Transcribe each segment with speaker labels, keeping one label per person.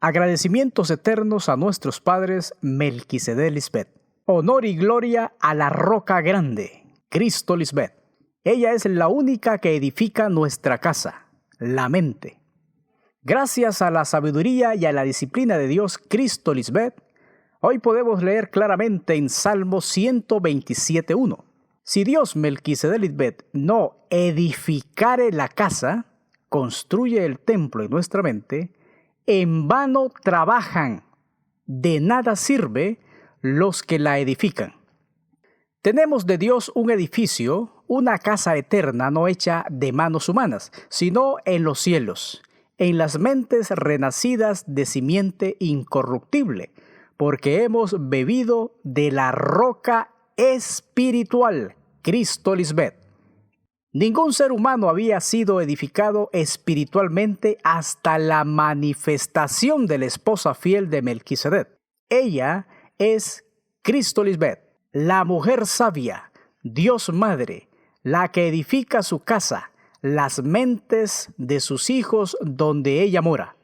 Speaker 1: Agradecimientos eternos a nuestros padres Melquisedec Lisbeth. Honor y gloria a la roca grande, Cristo Lisbeth. Ella es la única que edifica nuestra casa, la mente. Gracias a la sabiduría y a la disciplina de Dios, Cristo Lisbeth, hoy podemos leer claramente en Salmo 127:1. Si Dios Melquisedec Lisbeth no edificare la casa, construye el templo en nuestra mente, en vano trabajan, de nada sirve los que la edifican. Tenemos de Dios un edificio, una casa eterna no hecha de manos humanas, sino en los cielos, en las mentes renacidas de simiente incorruptible, porque hemos bebido de la roca espiritual, Cristo Lisbeth. Ningún ser humano había sido edificado espiritualmente hasta la manifestación de la esposa fiel de Melquisedec. Ella es Cristo Lisbeth, la mujer sabia, Dios Madre, la que edifica su casa, las mentes de sus hijos donde ella mora.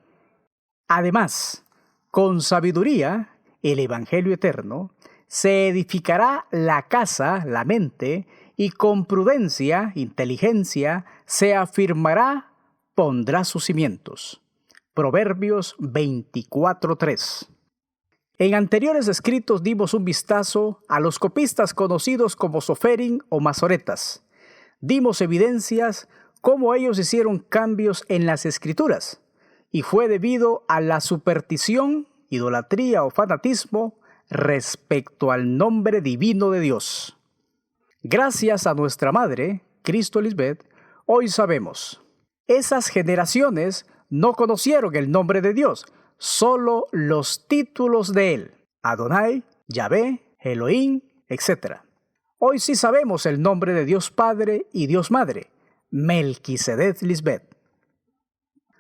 Speaker 1: Además, con sabiduría, el Evangelio eterno, se edificará la casa, la mente, y con prudencia, inteligencia, se afirmará, pondrá sus cimientos. Proverbios 24:3. En anteriores escritos dimos un vistazo a los copistas conocidos como soferim o masoretas. Dimos evidencias cómo ellos hicieron cambios en las escrituras, y fue debido a la superstición, idolatría o fanatismo respecto al nombre divino de Dios. Gracias a nuestra madre, Cristo Lisbeth, hoy sabemos, esas generaciones no conocieron el nombre de Dios, solo los títulos de Él, Adonai, Yahvé, Elohim, etc. Hoy sí sabemos el nombre de Dios Padre y Dios Madre, Melquisedec Lisbeth.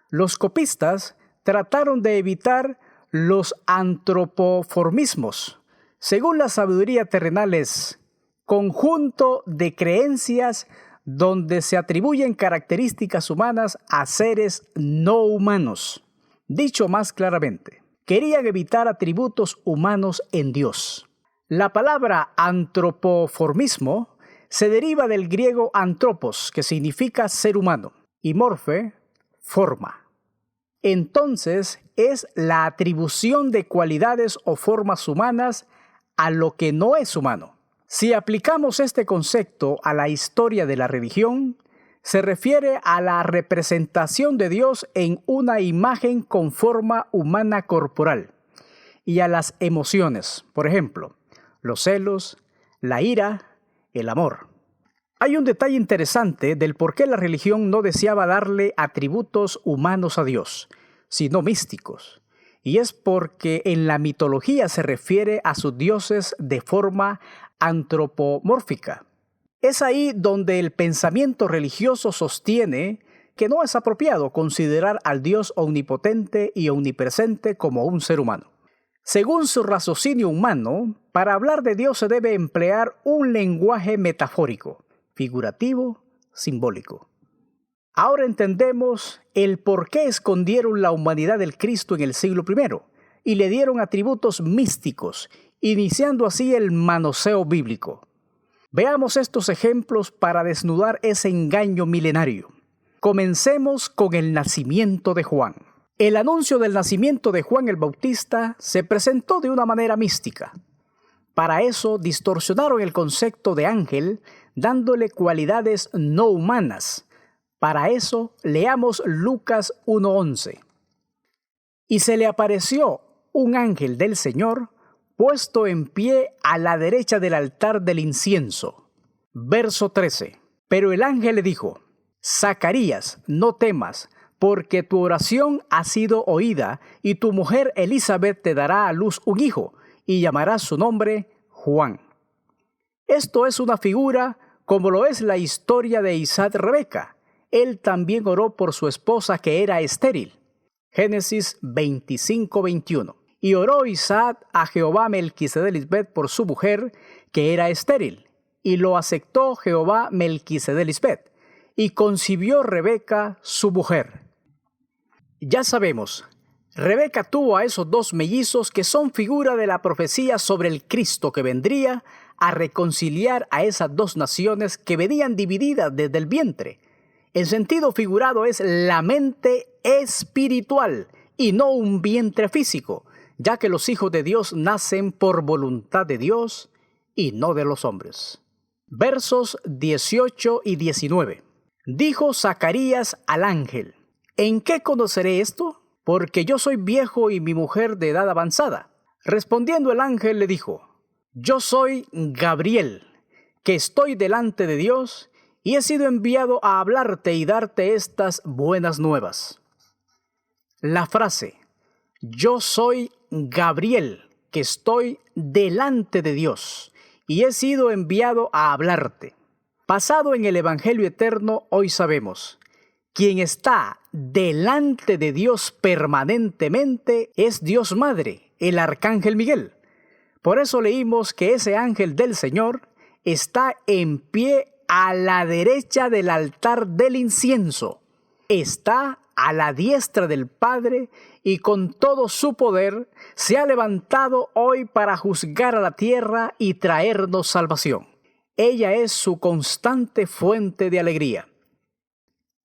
Speaker 1: Los copistas trataron de evitar los antropoformismos. Según la sabiduría terrenal es conjunto de creencias donde se atribuyen características humanas a seres no humanos. Dicho más claramente, querían evitar atributos humanos en Dios. La palabra antropoformismo se deriva del griego antropos, que significa ser humano, y morfe, forma. Entonces, es la atribución de cualidades o formas humanas a lo que no es humano. Si aplicamos este concepto a la historia de la religión, se refiere a la representación de Dios en una imagen con forma humana corporal y a las emociones, por ejemplo, los celos, la ira, el amor. Hay un detalle interesante del por qué la religión no deseaba darle atributos humanos a Dios, sino místicos. Y es porque en la mitología se refiere a sus dioses de forma antropomórfica. Es ahí donde el pensamiento religioso sostiene que no es apropiado considerar al Dios omnipotente y omnipresente como un ser humano. Según su raciocinio humano, para hablar de Dios se debe emplear un lenguaje metafórico, figurativo, simbólico. Ahora entendemos el por qué escondieron la humanidad del Cristo en el siglo I y le dieron atributos místicos, iniciando así el manoseo bíblico. Veamos estos ejemplos para desnudar ese engaño milenario. Comencemos con el nacimiento de Juan. El anuncio del nacimiento de Juan el Bautista se presentó de una manera mística. Para eso distorsionaron el concepto de ángel, dándole cualidades no humanas. Para eso leamos Lucas 1:11. Y se le apareció un ángel del Señor, puesto en pie a la derecha del altar del incienso. Verso 13. Pero el ángel le dijo: Zacarías, no temas, porque tu oración ha sido oída, y tu mujer Elizabeth te dará a luz un hijo, y llamarás su nombre Juan. Esto es una figura como lo es la historia de Isaac y Rebeca. Él también oró por su esposa que era estéril. Génesis 25:21. Y oró Isaac a Jehová Melquisedec Lisbeth por su mujer, que era estéril, y lo aceptó Jehová Melquisedec Lisbeth, y concibió Rebeca su mujer. Ya sabemos, Rebeca tuvo a esos dos mellizos que son figura de la profecía sobre el Cristo que vendría a reconciliar a esas dos naciones que venían divididas desde el vientre. El sentido figurado es la mente espiritual y no un vientre físico, ya que los hijos de Dios nacen por voluntad de Dios y no de los hombres. Versos 18 y 19. Dijo Zacarías al ángel: ¿En qué conoceré esto? Porque yo soy viejo y mi mujer de edad avanzada. Respondiendo el ángel le dijo: Yo soy Gabriel, que estoy delante de Dios y he sido enviado a hablarte y darte estas buenas nuevas. La frase yo soy Gabriel, que estoy delante de Dios y he sido enviado a hablarte. Basado en el Evangelio eterno, hoy sabemos: quien está delante de Dios permanentemente es Dios Madre, el Arcángel Miguel. Por eso leímos que ese ángel del Señor está en pie a la derecha del altar del incienso. Está a la diestra del Padre y con todo su poder se ha levantado hoy para juzgar a la tierra y traernos salvación. Ella es su constante fuente de alegría.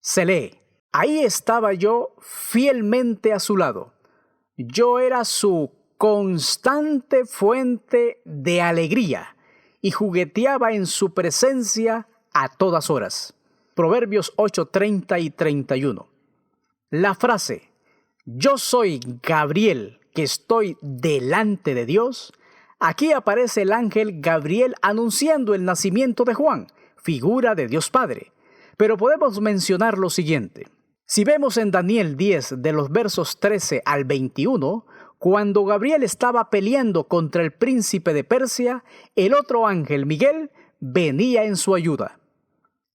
Speaker 1: Se lee: ahí estaba yo fielmente a su lado. Yo era su constante fuente de alegría y jugueteaba en su presencia a todas horas. Proverbios 8:30 y 31. La frase yo soy Gabriel, que estoy delante de Dios. Aquí aparece el ángel Gabriel anunciando el nacimiento de Juan, figura de Dios Padre. Pero podemos mencionar lo siguiente. Si vemos en Daniel 10, de los versos 13 al 21, cuando Gabriel estaba peleando contra el príncipe de Persia, el otro ángel, Miguel, venía en su ayuda.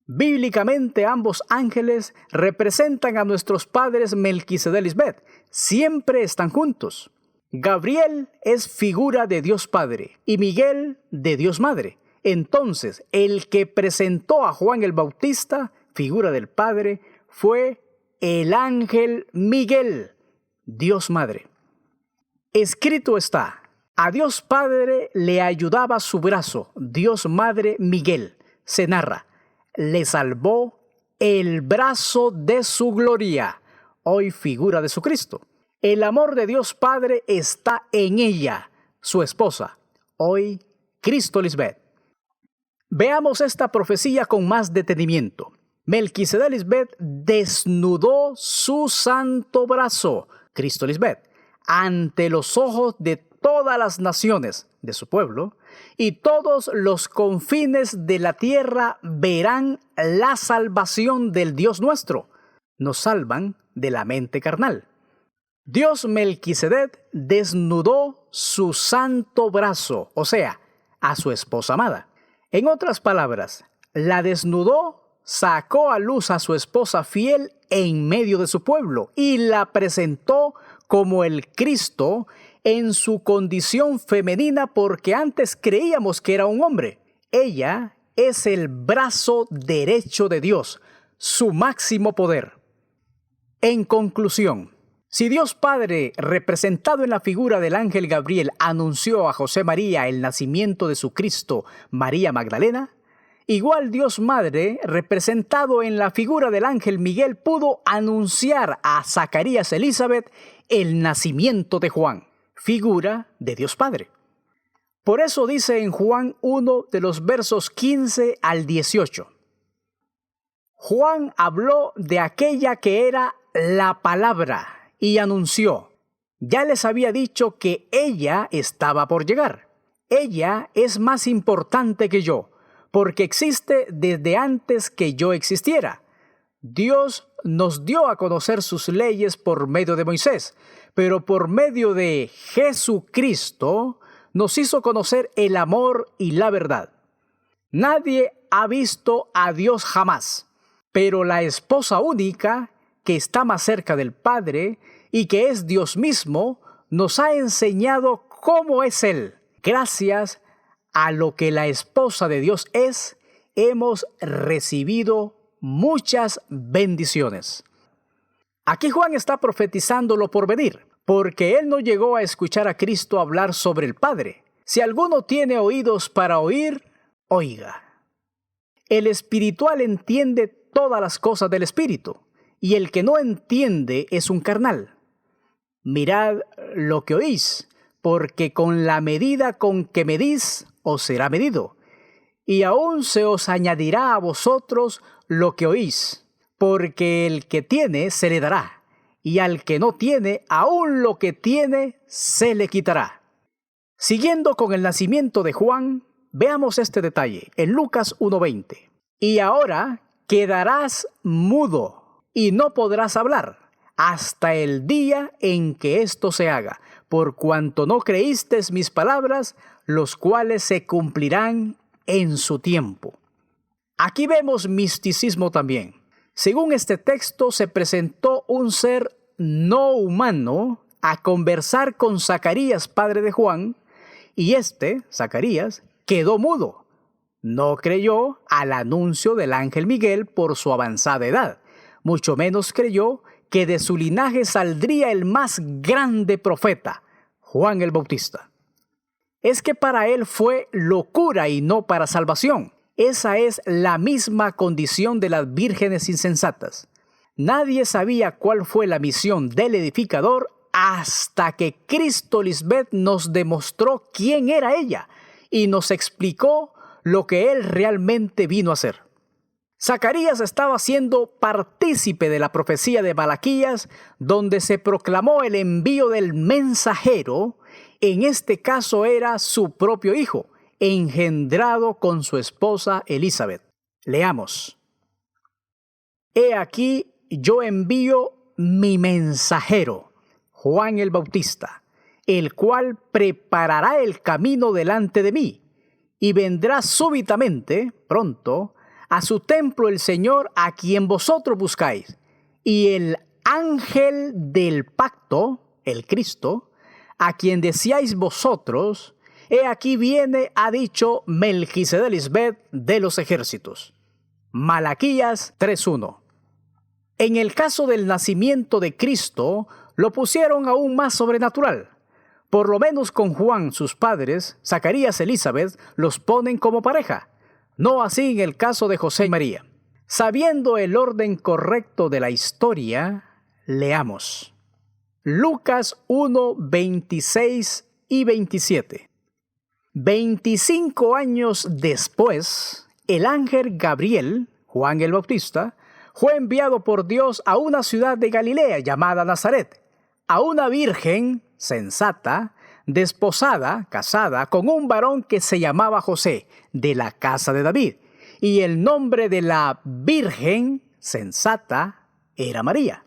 Speaker 1: Bíblicamente, ambos ángeles representan a nuestros padres Melquisedec y Lisbeth. Siempre están juntos. Gabriel es figura de Dios Padre y Miguel de Dios Madre. Entonces, el que presentó a Juan el Bautista, figura del Padre, fue el ángel Miguel, Dios Madre. Escrito está: a Dios Padre le ayudaba su brazo, Dios Madre Miguel. Se narra: le salvó el brazo de su gloria, hoy figura de su Cristo. El amor de Dios Padre está en ella, su esposa, hoy Cristo Lisbeth. Veamos esta profecía con más detenimiento. Melquisedec Lisbeth desnudó su santo brazo, Cristo Lisbeth, ante los ojos de todas las naciones de su pueblo, y todos los confines de la tierra verán la salvación del Dios nuestro. Nos salvan de la mente carnal. Dios Melquisedec desnudó su santo brazo, o sea, a su esposa amada. En otras palabras, la desnudó, sacó a luz a su esposa fiel en medio de su pueblo y la presentó como el Cristo en su condición femenina, porque antes creíamos que era un hombre. Ella es el brazo derecho de Dios, su máximo poder. En conclusión, si Dios Padre, representado en la figura del ángel Gabriel, anunció a José María el nacimiento de su Cristo, María Magdalena, igual Dios Madre, representado en la figura del ángel Miguel, pudo anunciar a Zacarías Elizabeth el nacimiento de Juan, figura de Dios Padre. Por eso dice en Juan 1 de los versos 15 al 18. Juan habló de aquella que era la palabra y anunció: ya les había dicho que ella estaba por llegar. Ella es más importante que yo, porque existe desde antes que yo existiera. Dios nos dio a conocer sus leyes por medio de Moisés, pero por medio de Jesucristo nos hizo conocer el amor y la verdad. Nadie ha visto a Dios jamás, pero la esposa única, que está más cerca del Padre y que es Dios mismo, nos ha enseñado cómo es Él. Gracias a lo que la esposa de Dios es, hemos recibido muchas bendiciones. Aquí Juan está profetizando lo por venir. porque él no llegó a escuchar a Cristo hablar sobre el Padre. Si alguno tiene oídos para oír, oiga. El espiritual entiende todas las cosas del espíritu, y el que no entiende es un carnal. Mirad lo que oís, porque con la medida con que medís, os será medido, y aún se os añadirá a vosotros lo que oís, porque el que tiene se le dará, y al que no tiene, aún lo que tiene se le quitará. Siguiendo con el nacimiento de Juan, veamos este detalle en Lucas 1:20. Y ahora quedarás mudo y no podrás hablar hasta el día en que esto se haga, por cuanto no creísteis mis palabras, los cuales se cumplirán en su tiempo. Aquí vemos misticismo también. Según este texto, se presentó un ser no humano a conversar con Zacarías, padre de Juan, y Zacarías, quedó mudo. No creyó al anuncio del ángel Miguel por su avanzada edad. Mucho menos creyó que de su linaje saldría el más grande profeta, Juan el Bautista. Es que para él fue locura y no para salvación. Esa es la misma condición de las vírgenes insensatas. Nadie sabía cuál fue la misión del edificador hasta que Cristo Lisbeth nos demostró quién era ella y nos explicó lo que él realmente vino a hacer. Zacarías estaba siendo partícipe de la profecía de Malaquías, donde se proclamó el envío del mensajero. En este caso era su propio hijo, engendrado con su esposa Elizabeth. Leamos. He aquí, yo envío mi mensajero, Juan el Bautista, el cual preparará el camino delante de mí, y vendrá súbitamente, pronto, a su templo el Señor a quien vosotros buscáis, y el ángel del pacto, el Cristo, a quien decíais vosotros, he aquí viene, ha dicho Melquisedec Lisbeth de los ejércitos. Malaquías 3:1. En el caso del nacimiento de Cristo, lo pusieron aún más sobrenatural. Por lo menos con Juan, sus padres, Zacarías y Elizabeth, los ponen como pareja. No así en el caso de José y María. Sabiendo el orden correcto de la historia, leamos. Lucas 1:26 y 27. 25 años después, el ángel Gabriel, Juan el Bautista, fue enviado por Dios a una ciudad de Galilea llamada Nazaret, a una virgen sensata, desposada, casada, con un varón que se llamaba José, de la casa de David, y el nombre de la virgen sensata era María.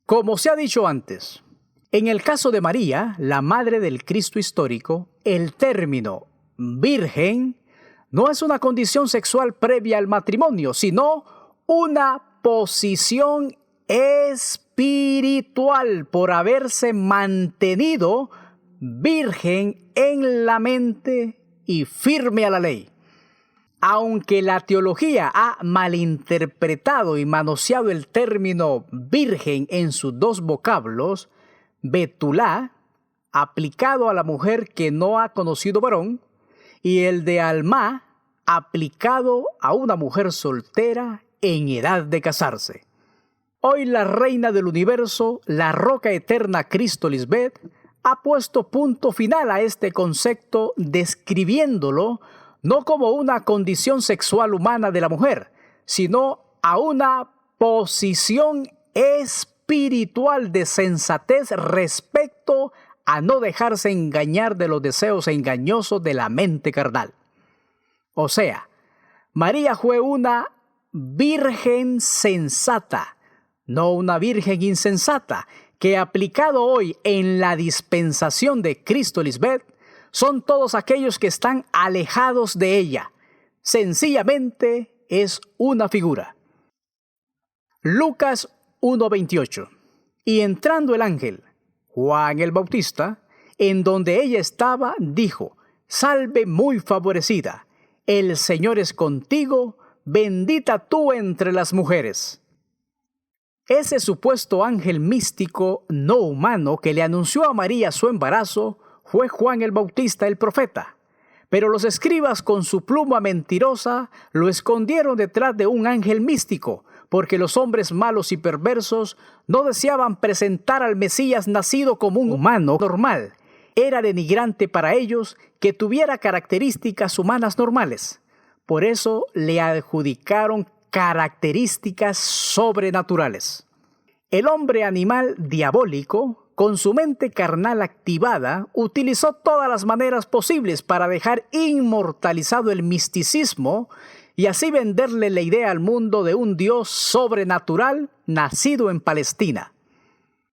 Speaker 1: Como se ha dicho antes, en el caso de María, la madre del Cristo histórico, el término virgen no es una condición sexual previa al matrimonio, sino una posición espiritual por haberse mantenido virgen en la mente y firme a la ley. Aunque la teología ha malinterpretado y manoseado el término virgen en sus dos vocablos, betulá, aplicado a la mujer que no ha conocido varón, y el de alma, aplicado a una mujer soltera en edad de casarse. Hoy la reina del universo, la roca eterna Cristo Lisbeth, ha puesto punto final a este concepto describiéndolo no como una condición sexual humana de la mujer, sino a una posición espiritual de sensatez respecto a no dejarse engañar de los deseos engañosos de la mente carnal. O sea, María fue una virgen sensata, no una virgen insensata, que aplicado hoy en la dispensación de Cristo Lisbeth, son todos aquellos que están alejados de ella. Sencillamente es una figura. Lucas 1:28. Y entrando el ángel, Juan el Bautista, en donde ella estaba, dijo: Salve muy favorecida, el Señor es contigo, bendita tú entre las mujeres. Ese supuesto ángel místico no humano que le anunció a María su embarazo fue Juan el Bautista, el profeta. Pero los escribas con su pluma mentirosa lo escondieron detrás de un ángel místico, porque los hombres malos y perversos no deseaban presentar al Mesías nacido como un humano normal. Era denigrante para ellos que tuviera características humanas normales. Por eso le adjudicaron características sobrenaturales. El hombre animal diabólico, con su mente carnal activada, utilizó todas las maneras posibles para dejar inmortalizado el misticismo y así venderle la idea al mundo de un Dios sobrenatural nacido en Palestina.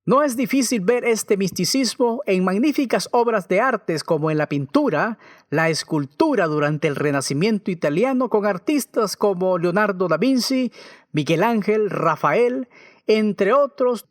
Speaker 1: No es difícil ver este misticismo en magníficas obras de artes como en la pintura, la escultura durante el Renacimiento italiano con artistas como Leonardo da Vinci, Miguel Ángel, Rafael, entre otros.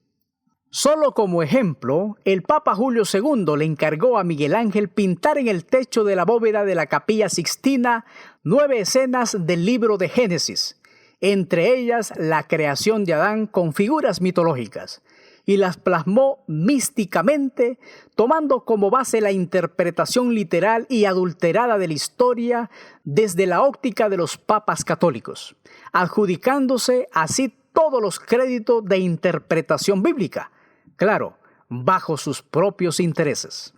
Speaker 1: Solo como ejemplo, el Papa Julio II le encargó a Miguel Ángel pintar en el techo de la bóveda de la Capilla Sixtina 9 escenas del libro de Génesis, entre ellas la creación de Adán con figuras mitológicas, y las plasmó místicamente, tomando como base la interpretación literal y adulterada de la historia desde la óptica de los papas católicos, adjudicándose así todos los créditos de interpretación bíblica, claro, bajo sus propios intereses.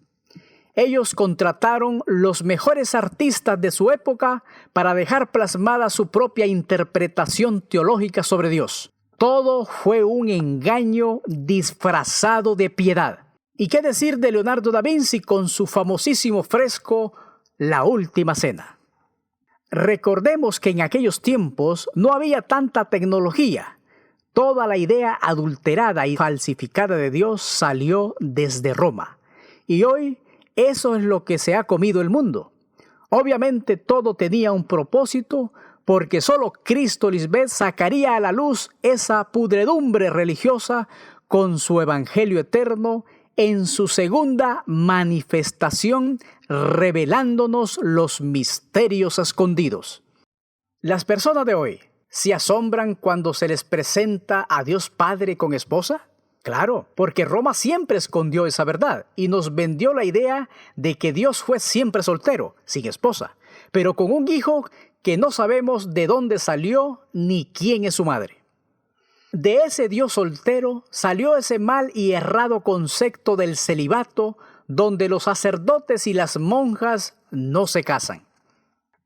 Speaker 1: Ellos contrataron los mejores artistas de su época para dejar plasmada su propia interpretación teológica sobre Dios. Todo fue un engaño disfrazado de piedad. ¿Y qué decir de Leonardo da Vinci con su famosísimo fresco La Última Cena? Recordemos que en aquellos tiempos no había tanta tecnología. Toda la idea adulterada y falsificada de Dios salió desde Roma. Y hoy eso es lo que se ha comido el mundo. Obviamente todo tenía un propósito, porque solo Cristo Lisbeth sacaría a la luz esa pudredumbre religiosa con su evangelio eterno en su segunda manifestación, revelándonos los misterios escondidos. Las personas de hoy ¿se asombran cuando se les presenta a Dios Padre con esposa? Claro, porque Roma siempre escondió esa verdad y nos vendió la idea de que Dios fue siempre soltero, sin esposa, pero con un hijo que no sabemos de dónde salió ni quién es su madre. De ese Dios soltero salió ese mal y errado concepto del celibato, donde los sacerdotes y las monjas no se casan.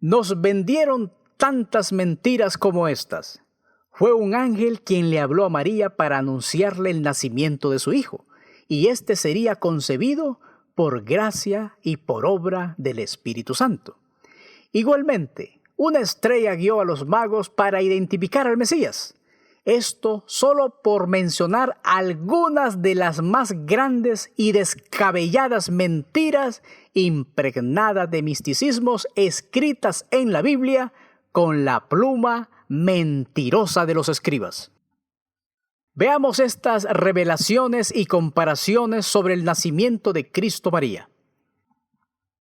Speaker 1: Nos vendieron tantas mentiras como estas. Fue un ángel quien le habló a María para anunciarle el nacimiento de su hijo, y éste sería concebido por gracia y por obra del Espíritu Santo. Igualmente, una estrella guió a los magos para identificar al Mesías. Esto solo por mencionar algunas de las más grandes y descabelladas mentiras impregnadas de misticismos escritas en la Biblia con la pluma mentirosa de los escribas. Veamos estas revelaciones y comparaciones sobre el nacimiento de Cristo María.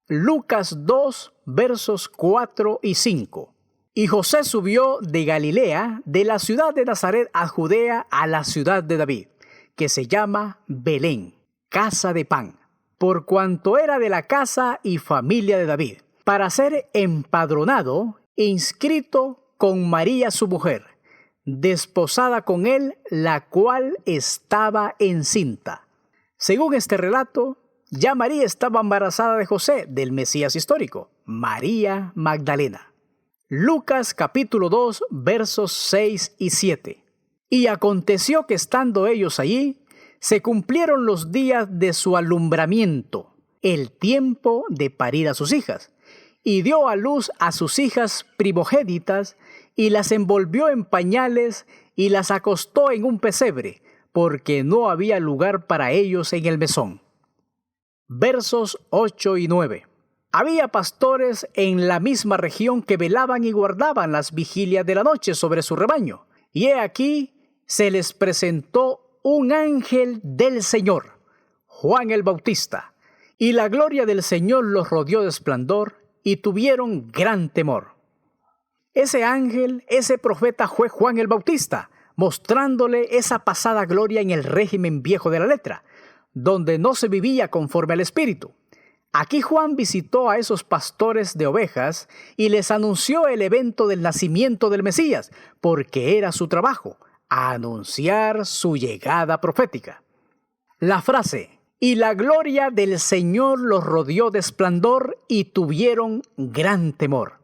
Speaker 1: Lucas 2, versos 4 y 5. Y José subió de Galilea, de la ciudad de Nazaret a Judea, a la ciudad de David, que se llama Belén, casa de pan, por cuanto era de la casa y familia de David, para ser empadronado e inscrito con María su mujer, desposada con él, la cual estaba encinta. Según este relato, ya María estaba embarazada de José, del Mesías histórico, María Magdalena. Lucas capítulo 2, versos 6 y 7. Y aconteció que estando ellos allí, se cumplieron los días de su alumbramiento, el tiempo de parir a sus hijas, y dio a luz a sus hijas primogénitas, y las envolvió en pañales, y las acostó en un pesebre, porque no había lugar para ellos en el mesón. Versos 8 y 9. Había pastores en la misma región que velaban y guardaban las vigilias de la noche sobre su rebaño. Y he aquí, se les presentó un ángel del Señor, Juan el Bautista, y la gloria del Señor los rodeó de esplendor, y tuvieron gran temor. Ese ángel, ese profeta fue Juan el Bautista, mostrándole esa pasada gloria en el régimen viejo de la letra, donde no se vivía conforme al Espíritu. Aquí Juan visitó a esos pastores de ovejas y les anunció el evento del nacimiento del Mesías, porque era su trabajo, anunciar su llegada profética. La frase, y la gloria del Señor los rodeó de esplendor y tuvieron gran temor.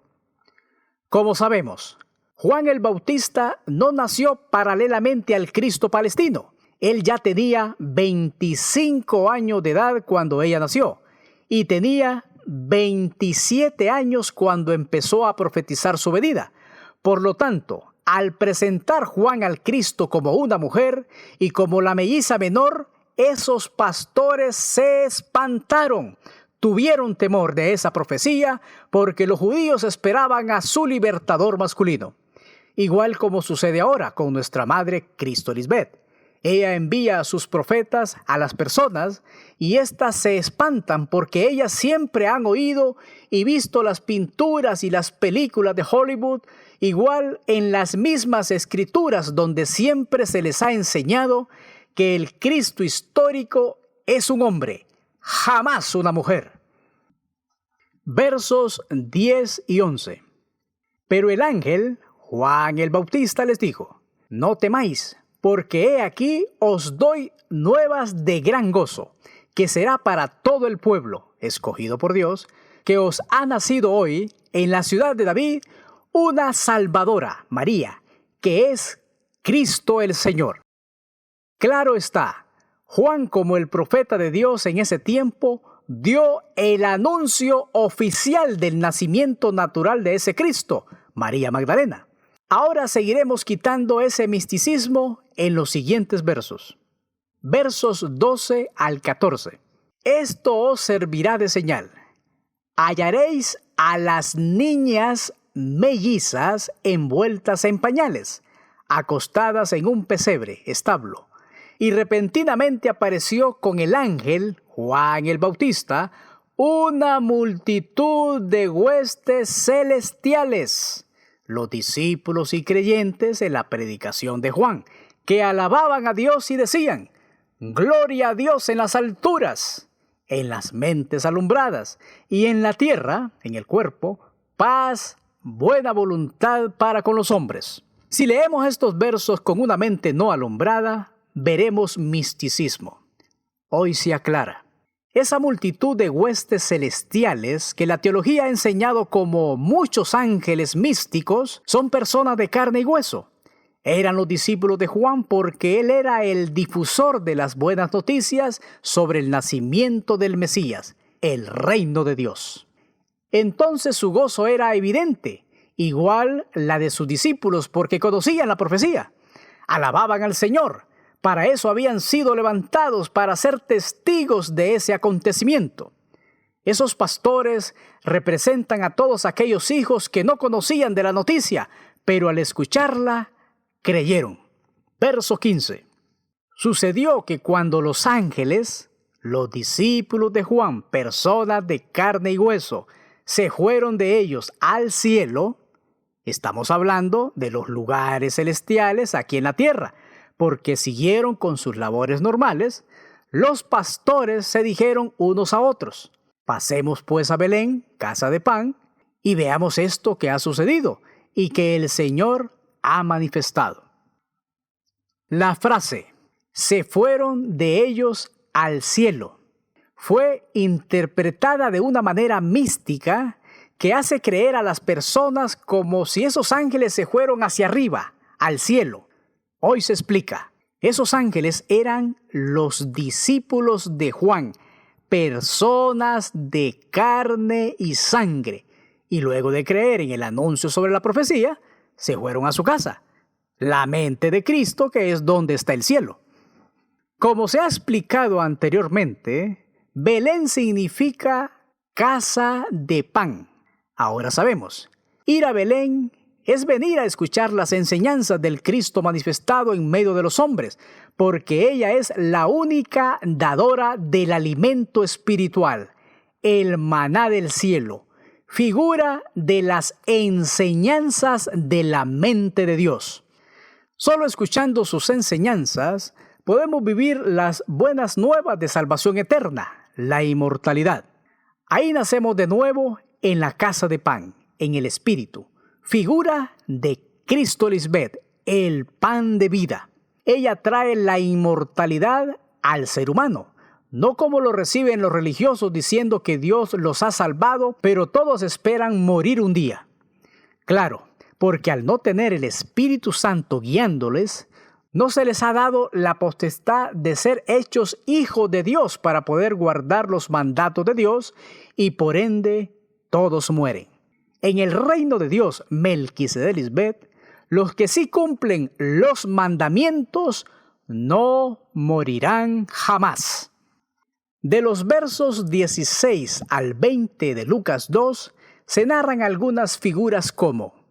Speaker 1: Como sabemos, Juan el Bautista no nació paralelamente al Cristo palestino. Él ya tenía 25 años de edad cuando ella nació y tenía 27 años cuando empezó a profetizar su venida. Por lo tanto, al presentar Juan al Cristo como una mujer y como la melliza menor, esos pastores se espantaron. Tuvieron temor de esa profecía porque los judíos esperaban a su libertador masculino. Igual como sucede ahora con nuestra madre Cristo Lisbeth. Ella envía a sus profetas a las personas y éstas se espantan porque ellas siempre han oído y visto las pinturas y las películas de Hollywood, igual en las mismas escrituras donde siempre se les ha enseñado que el Cristo histórico es un hombre, jamás una mujer. Versos 10 y 11. Pero el ángel, Juan el Bautista, les dijo: no temáis, porque he aquí os doy nuevas de gran gozo, que será para todo el pueblo, escogido por Dios, que os ha nacido hoy en la ciudad de David una Salvadora, María, que es Cristo el Señor. Claro está, Juan, como el profeta de Dios en ese tiempo, dio el anuncio oficial del nacimiento natural de ese Cristo, María Magdalena. Ahora seguiremos quitando ese misticismo en los siguientes versos. Versos 12 al 14. Esto os servirá de señal. Hallaréis a las niñas mellizas envueltas en pañales, acostadas en un pesebre, establo. Y repentinamente apareció con el ángel, Juan el Bautista, una multitud de huestes celestiales, los discípulos y creyentes en la predicación de Juan, que alababan a Dios y decían: gloria a Dios en las alturas, en las mentes alumbradas, y en la tierra, en el cuerpo, paz, buena voluntad para con los hombres. Si leemos estos versos con una mente no alumbrada, veremos misticismo. Hoy se aclara. Esa multitud de huestes celestiales que la teología ha enseñado como muchos ángeles místicos son personas de carne y hueso. Eran los discípulos de Juan porque él era el difusor de las buenas noticias sobre el nacimiento del Mesías, el reino de Dios. Entonces su gozo era evidente, igual la de sus discípulos porque conocían la profecía. Alababan al Señor. Para eso habían sido levantados, para ser testigos de ese acontecimiento. Esos pastores representan a todos aquellos hijos que no conocían de la noticia, pero al escucharla, creyeron. Verso 15. Sucedió que cuando los ángeles, los discípulos de Juan, personas de carne y hueso, se fueron de ellos al cielo, estamos hablando de los lugares celestiales aquí en la tierra, porque siguieron con sus labores normales, los pastores se dijeron unos a otros: pasemos pues a Belén, casa de pan, y veamos esto que ha sucedido y que el Señor ha manifestado. La frase "se fueron de ellos al cielo" fue interpretada de una manera mística que hace creer a las personas como si esos ángeles se fueron hacia arriba, al cielo. Hoy se explica. Esos ángeles eran los discípulos de Juan, personas de carne y sangre, y luego de creer en el anuncio sobre la profecía, se fueron a su casa, la mente de Cristo, que es donde está el cielo. Como se ha explicado anteriormente, Belén significa casa de pan. Ahora sabemos, ir a Belén es venir a escuchar las enseñanzas del Cristo manifestado en medio de los hombres, porque ella es la única dadora del alimento espiritual, el maná del cielo, figura de las enseñanzas de la mente de Dios. Solo escuchando sus enseñanzas podemos vivir las buenas nuevas de salvación eterna, la inmortalidad. Ahí nacemos de nuevo en la casa de pan, en el Espíritu, figura de Cristo Lisbeth, el pan de vida. Ella trae la inmortalidad al ser humano, no como lo reciben los religiosos diciendo que Dios los ha salvado, pero todos esperan morir un día. Claro, porque al no tener el Espíritu Santo guiándoles, no se les ha dado la potestad de ser hechos hijos de Dios para poder guardar los mandatos de Dios y por ende todos mueren. En el reino de Dios, Melquisedec Lisbeth, los que sí cumplen los mandamientos no morirán jamás. De los versos 16 al 20 de Lucas 2 se narran algunas figuras como: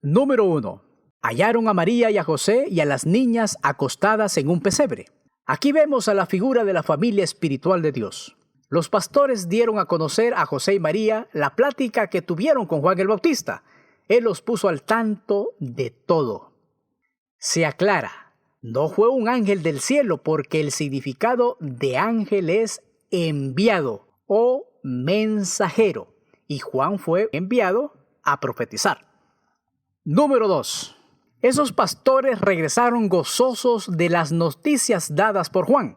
Speaker 1: Número 1. Hallaron a María y a José y a las niñas acostadas en un pesebre. Aquí vemos a la figura de la familia espiritual de Dios. Los pastores dieron a conocer a José y María la plática que tuvieron con Juan el Bautista. Él los puso al tanto de todo. Se aclara, no fue un ángel del cielo porque el significado de ángel es enviado o mensajero y Juan fue enviado a profetizar. Número 2. Esos pastores regresaron gozosos de las noticias dadas por Juan,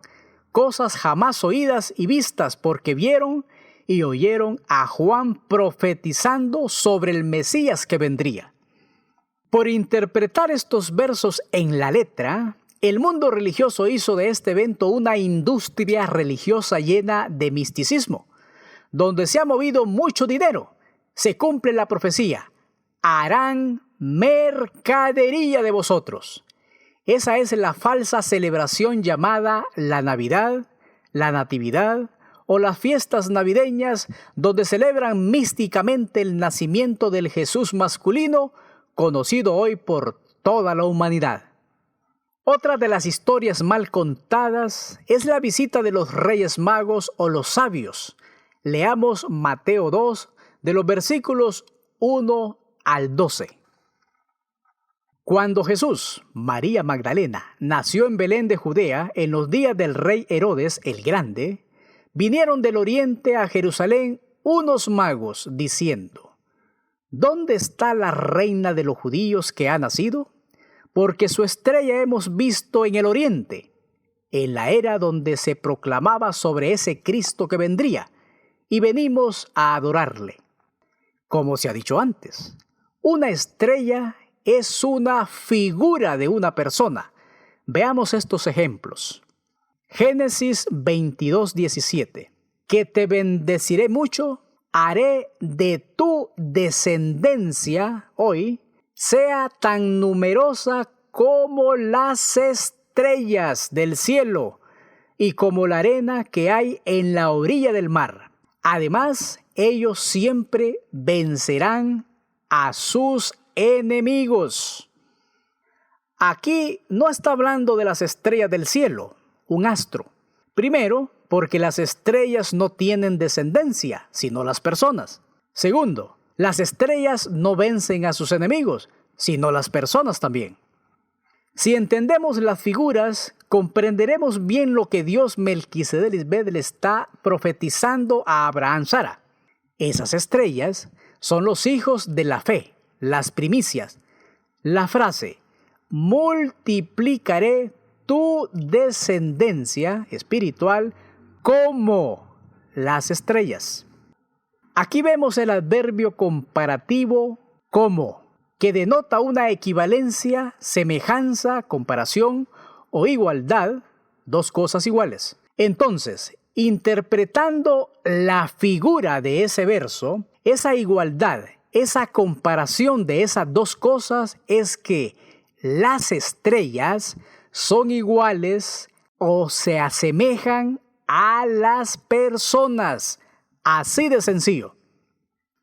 Speaker 1: cosas jamás oídas y vistas porque vieron y oyeron a Juan profetizando sobre el Mesías que vendría. Por interpretar estos versos en la letra, el mundo religioso hizo de este evento una industria religiosa llena de misticismo, donde se ha movido mucho dinero. Se cumple la profecía: harán mercadería de vosotros. Esa es la falsa celebración llamada la Navidad, la Natividad o las fiestas navideñas, donde celebran místicamente el nacimiento del Jesús masculino, conocido hoy por toda la humanidad. Otra de las historias mal contadas es la visita de los Reyes Magos o los sabios. Leamos Mateo 2, de los versículos 1 al 12. Cuando Jesús, María Magdalena, nació en Belén de Judea en los días del rey Herodes el Grande, vinieron del oriente a Jerusalén unos magos diciendo: ¿Dónde está la reina de los judíos que ha nacido? Porque su estrella hemos visto en el oriente, en la era donde se proclamaba sobre ese Cristo que vendría, y venimos a adorarle. Como se ha dicho antes, una estrella es una figura de una persona. Veamos estos ejemplos. Génesis 22:17. Que te bendeciré mucho, haré de tu descendencia hoy sea tan numerosa como las estrellas del cielo y como la arena que hay en la orilla del mar. Además, ellos siempre vencerán a sus enemigos. Aquí no está hablando de las estrellas del cielo, un astro. Primero, porque las estrellas no tienen descendencia, sino las personas. Segundo, las estrellas no vencen a sus enemigos, sino las personas también. Si entendemos las figuras, comprenderemos bien lo que Dios Melquisedec Lisbeth le está profetizando a Abraham Sara. Esas estrellas son los hijos de la fe, las primicias. La frase, multiplicaré tu descendencia espiritual como las estrellas. Aquí vemos el adverbio comparativo como, que denota una equivalencia, semejanza, comparación o igualdad, dos cosas iguales. Entonces, interpretando la figura de ese verso, esa igualdad, esa comparación de esas dos cosas es que las estrellas son iguales o se asemejan a las personas. Así de sencillo.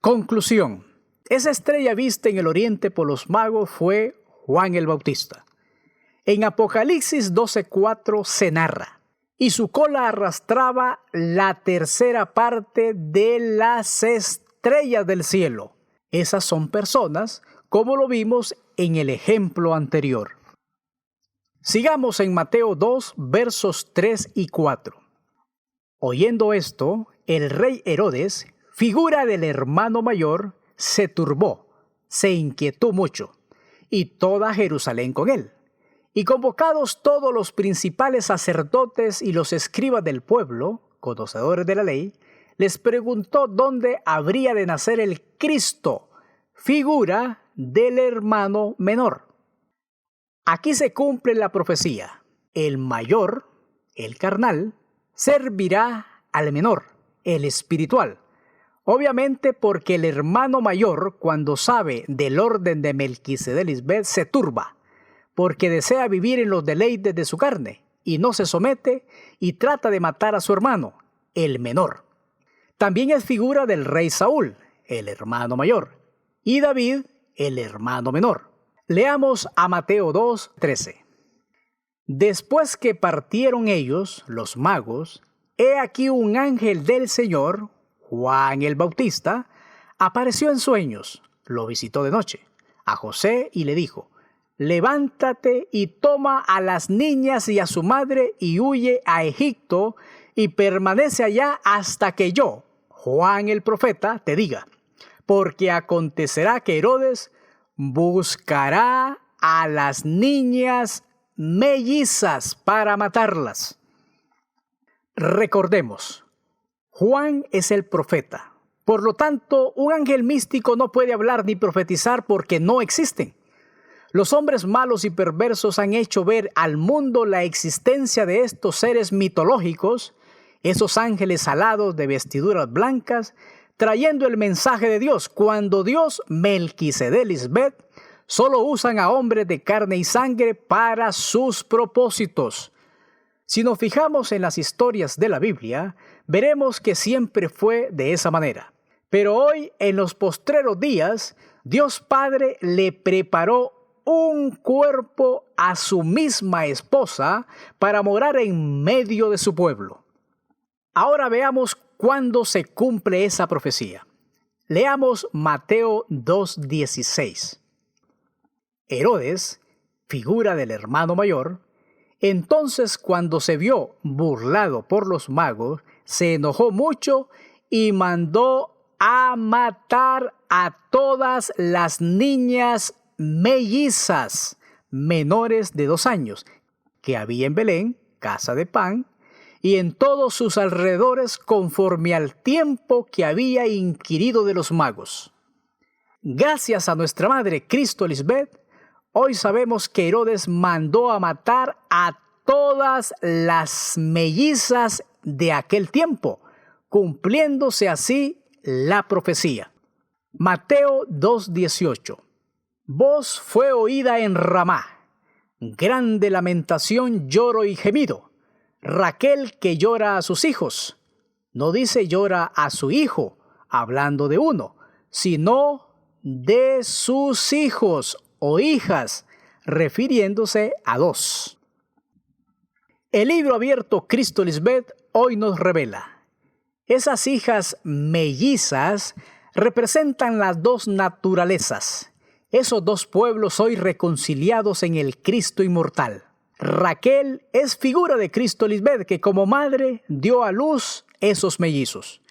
Speaker 1: Conclusión. Esa estrella vista en el oriente por los magos fue Juan el Bautista. En Apocalipsis 12:4 se narra: y su cola arrastraba la tercera parte de las estrellas del cielo. Esas son personas, como lo vimos en el ejemplo anterior. Sigamos en Mateo 2, versos 3 y 4. Oyendo esto, el rey Herodes, figura del hermano mayor, se turbó, se inquietó mucho, y toda Jerusalén con él. Y convocados todos los principales sacerdotes y los escribas del pueblo, conocedores de la ley, les preguntó dónde habría de nacer el Cristo, figura del hermano menor. Aquí se cumple la profecía. El mayor, el carnal, servirá al menor, el espiritual. Obviamente porque el hermano mayor, cuando sabe del orden de Melquisedec, se turba, porque desea vivir en los deleites de su carne, y no se somete y trata de matar a su hermano, el menor. También es figura del rey Saúl, el hermano mayor, y David, el hermano menor. Leamos a Mateo 2:13. Después que partieron ellos, los magos, he aquí un ángel del Señor, Juan el Bautista, apareció en sueños, lo visitó de noche, a José y le dijo: levántate y toma a las niñas y a su madre y huye a Egipto y permanece allá hasta que yo, Juan el profeta, te diga, porque acontecerá que Herodes buscará a las niñas mellizas para matarlas. Recordemos, Juan es el profeta. Por lo tanto, un ángel místico no puede hablar ni profetizar porque no existen. Los hombres malos y perversos han hecho ver al mundo la existencia de estos seres mitológicos, esos ángeles alados de vestiduras blancas, trayendo el mensaje de Dios, cuando Dios, Melquisedec, solo usan a hombres de carne y sangre para sus propósitos. Si nos fijamos en las historias de la Biblia, veremos que siempre fue de esa manera. Pero hoy, en los postreros días, Dios Padre le preparó un cuerpo a su misma esposa para morar en medio de su pueblo. Ahora veamos cuándo se cumple esa profecía. Leamos Mateo 2:16. Herodes, figura del hermano mayor, entonces cuando se vio burlado por los magos, se enojó mucho y mandó a matar a todas las niñas mellizas menores de 2 años que había en Belén, casa de pan, y en todos sus alrededores conforme al tiempo que había inquirido de los magos. Gracias a nuestra madre Cristo Lisbeth, hoy sabemos que Herodes mandó a matar a todas las mellizas de aquel tiempo, cumpliéndose así la profecía. Mateo 2:18. Voz fue oída en Ramá, grande lamentación, lloro y gemido. Raquel que llora a sus hijos. No dice llora a su hijo, hablando de uno, sino de sus hijos o hijas, refiriéndose a 2. El libro abierto Cristo Lisbeth hoy nos revela: esas hijas mellizas representan las 2 naturalezas, esos 2 pueblos hoy reconciliados en el Cristo inmortal. Raquel es figura de Cristo Lisbeth, que como madre dio a luz esos mellizos.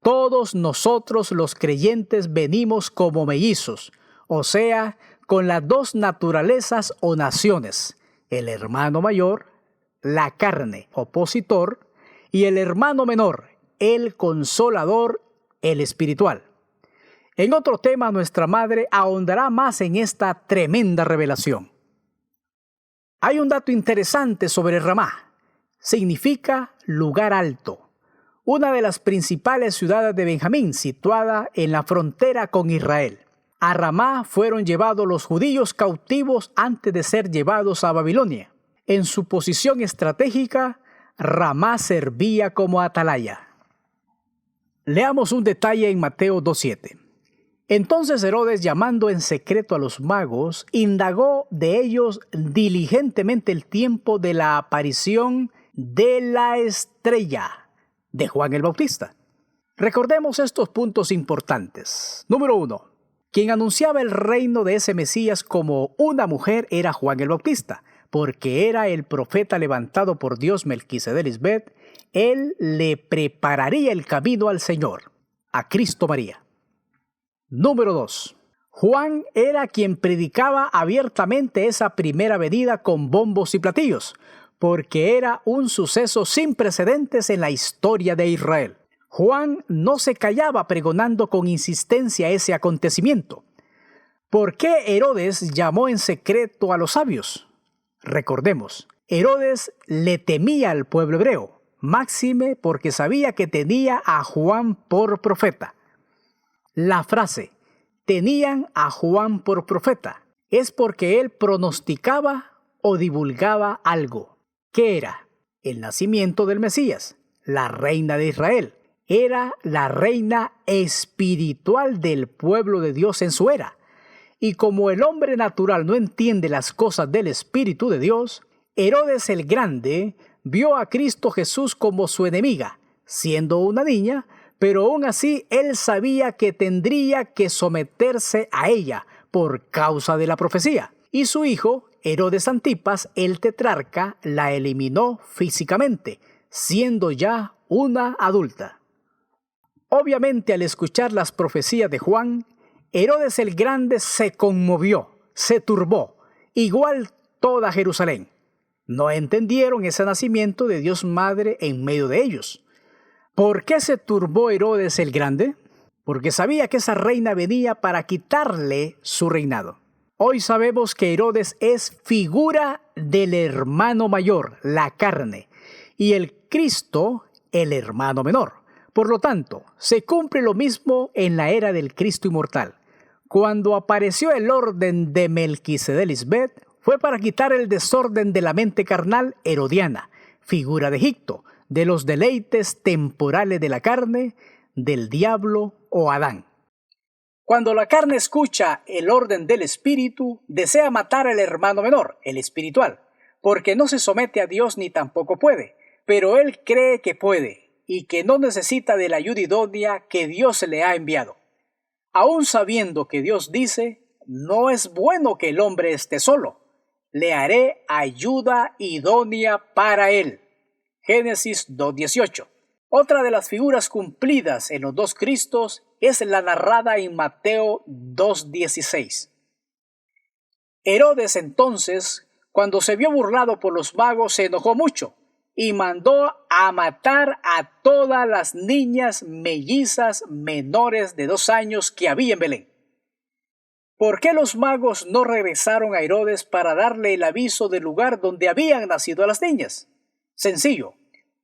Speaker 1: Todos nosotros los creyentes venimos como mellizos, o sea, con las 2 naturalezas o naciones, el hermano mayor, la carne, opositor, y el hermano menor, el consolador, el espiritual. En otro tema, nuestra madre ahondará más en esta tremenda revelación. Hay un dato interesante sobre Ramá. Significa lugar alto, una de las principales ciudades de Benjamín, situada en la frontera con Israel. A Ramá fueron llevados los judíos cautivos antes de ser llevados a Babilonia. En su posición estratégica, Ramá servía como atalaya. Leamos un detalle en Mateo 2:7. Entonces Herodes, llamando en secreto a los magos, indagó de ellos diligentemente el tiempo de la aparición de la estrella de Juan el Bautista. Recordemos estos puntos importantes. Número 1. Quien anunciaba el reino de ese Mesías como una mujer era Juan el Bautista, porque era el profeta levantado por Dios Melquisedec, él le prepararía el camino al Señor, a Cristo María. Número 2. Juan era quien predicaba abiertamente esa primera venida con bombos y platillos, porque era un suceso sin precedentes en la historia de Israel. Juan no se callaba pregonando con insistencia ese acontecimiento. ¿Por qué Herodes llamó en secreto a los sabios? Recordemos, Herodes le temía al pueblo hebreo, máxime porque sabía que tenía a Juan por profeta. La frase «tenían a Juan por profeta» es porque él pronosticaba o divulgaba algo. ¿Qué era? El nacimiento del Mesías, la reina de Israel. Era la reina espiritual del pueblo de Dios en su era. Y como el hombre natural no entiende las cosas del Espíritu de Dios, Herodes el Grande vio a Cristo Jesús como su enemiga, siendo una niña, pero aún así él sabía que tendría que someterse a ella por causa de la profecía. Y su hijo, Herodes Antipas, el tetrarca, la eliminó físicamente, siendo ya una adulta. Obviamente, al escuchar las profecías de Juan, Herodes el Grande se conmovió, se turbó, igual toda Jerusalén. No entendieron ese nacimiento de Dios Madre en medio de ellos. ¿Por qué se turbó Herodes el Grande? Porque sabía que esa reina venía para quitarle su reinado. Hoy sabemos que Herodes es figura del hermano mayor, la carne, y el Cristo, el hermano menor. Por lo tanto, se cumple lo mismo en la era del Cristo inmortal. Cuando apareció el orden de Melquisedec, fue para quitar el desorden de la mente carnal herodiana, figura de Egipto, de los deleites temporales de la carne, del diablo o Adán. Cuando la carne escucha el orden del espíritu, desea matar al hermano menor, el espiritual, porque no se somete a Dios ni tampoco puede, pero él cree que puede y que no necesita de la ayuda idónea que Dios le ha enviado. Aún sabiendo que Dios dice, no es bueno que el hombre esté solo, le haré ayuda idónea para él. Génesis 2:18. Otra de las figuras cumplidas en los dos Cristos es la narrada en Mateo 2:16. Herodes entonces, cuando se vio burlado por los magos, se enojó mucho y mandó a matar a todas las niñas mellizas menores de 2 años que había en Belén. ¿Por qué los magos no regresaron a Herodes para darle el aviso del lugar donde habían nacido las niñas? Sencillo,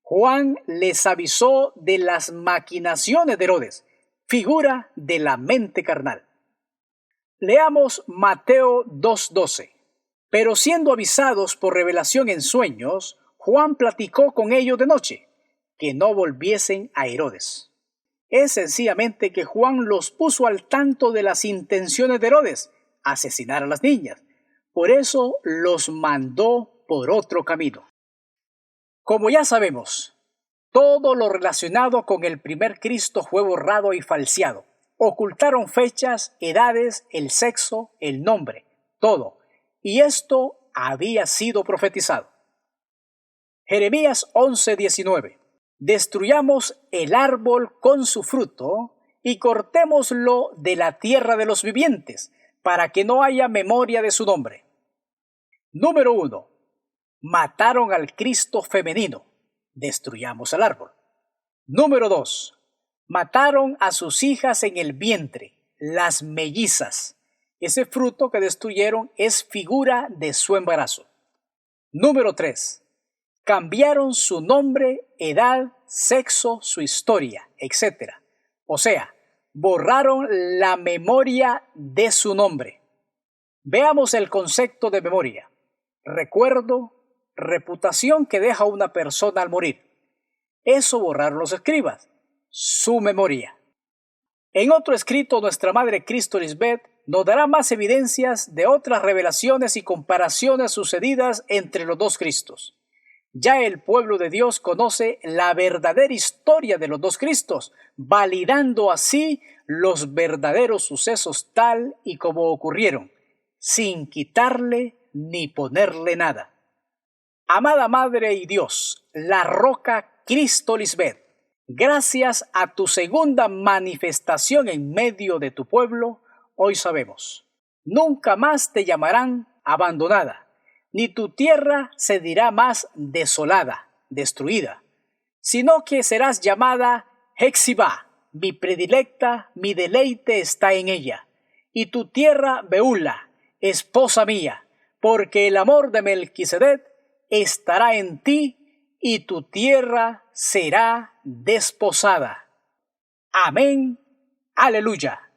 Speaker 1: Juan les avisó de las maquinaciones de Herodes, figura de la mente carnal. Leamos Mateo 2:12. Pero siendo avisados por revelación en sueños, Juan platicó con ellos de noche, que no volviesen a Herodes. Es sencillamente que Juan los puso al tanto de las intenciones de Herodes, asesinar a las niñas. Por eso los mandó por otro camino. Como ya sabemos, todo lo relacionado con el primer Cristo fue borrado y falseado. Ocultaron fechas, edades, el sexo, el nombre, todo. Y esto había sido profetizado. Jeremías 11:19. Destruyamos el árbol con su fruto y cortémoslo de la tierra de los vivientes, para que no haya memoria de su nombre. Número 1. Mataron al Cristo femenino. Destruyamos el árbol. Número 2. Mataron a sus hijas en el vientre, las mellizas. Ese fruto que destruyeron es figura de su embarazo. Número 3. Cambiaron su nombre, edad, sexo, su historia, etc. O sea, borraron la memoria de su nombre. Veamos el concepto de memoria. Recuerdo, reputación que deja una persona al morir. Eso borraron los escribas, su memoria. En otro escrito, nuestra Madre Cristo Lisbeth nos dará más evidencias de otras revelaciones y comparaciones sucedidas entre los dos Cristos. Ya el pueblo de Dios conoce la verdadera historia de los dos Cristos, validando así los verdaderos sucesos tal y como ocurrieron, sin quitarle ni ponerle nada. Amada Madre y Dios, la roca Cristo Lisbeth, gracias a tu segunda manifestación en medio de tu pueblo, hoy sabemos, nunca más te llamarán abandonada, ni tu tierra se dirá más desolada, destruida, sino que serás llamada Hexibá, mi predilecta, mi deleite está en ella, y tu tierra Beula, esposa mía, porque el amor de Melquisedec estará en ti y tu tierra será desposada. Amén. Aleluya.